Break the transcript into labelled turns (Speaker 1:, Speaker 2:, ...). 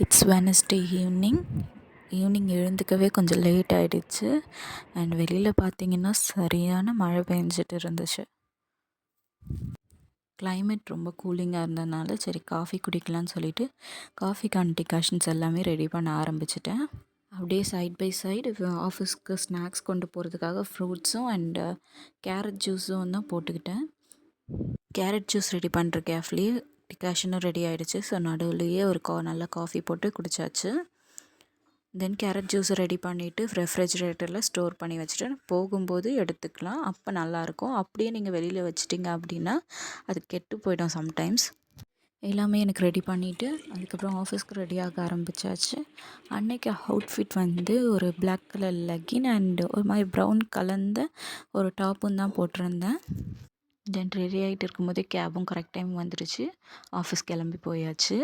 Speaker 1: It's Wednesday evening எழுந்துக்கவே கொஞ்சம் late ஆகிடுச்சு. And வெளியில் பார்த்திங்கன்னா சரியான மழை பெஞ்சிட்டு இருந்துச்சு. கிளைமேட் ரொம்ப கூலிங்காக இருந்ததுனால சரி காஃபி குடிக்கலான்னு சொல்லிவிட்டு காஃபிக்கான டிகாஷன்ஸ் எல்லாமே ரெடி பண்ண ஆரம்பிச்சிட்டேன். அப்படியே சைட் பை சைடு ஆஃபீஸ்க்கு ஸ்நாக்ஸ் கொண்டு போகிறதுக்காக ஃப்ரூட்ஸும் அண்டு கேரட் ஜூஸும் தான் போட்டுக்கிட்டேன். கேரட் ஜூஸ் ரெடி பண்ணுற கேஃப்லேயே டிகாஷனும் ரெடி ஆகிடுச்சு. ஸோ நடுவுலையே ஒரு நல்ல காஃபி போட்டு குடித்தாச்சு. தென் கேரட் ஜூஸை ரெடி பண்ணிவிட்டு ரெஃப்ரிஜிரேட்டரில் ஸ்டோர் பண்ணி வச்சுட்டு போகும்போது எடுத்துக்கலாம். அப்போ நல்லாயிருக்கும். அப்படியே நீங்கள் வெளியில் வச்சிட்டிங்க அப்படின்னா அது கெட்டு போயிடும் சம்டைம்ஸ். எல்லாமே எனக்கு ரெடி பண்ணிவிட்டு அதுக்கப்புறம் ஆஃபீஸ்க்கு ரெடியாக ஆரம்பித்தாச்சு. அன்றைக்கி அவுட்ஃபிட் வந்து ஒரு பிளாக் கலர் லெக்கின் அண்ட் ஒரு மாதிரி ப்ரௌன் கலந்த ஒரு டாப்பும் தான் போட்டிருந்தேன். தென் ரெடி ஆகிட்டு இருக்கும்போதே கேபும் கரெக்ட் டைம் வந்துடுச்சு. ஆஃபீஸ் கிளம்பி போயாச்சு.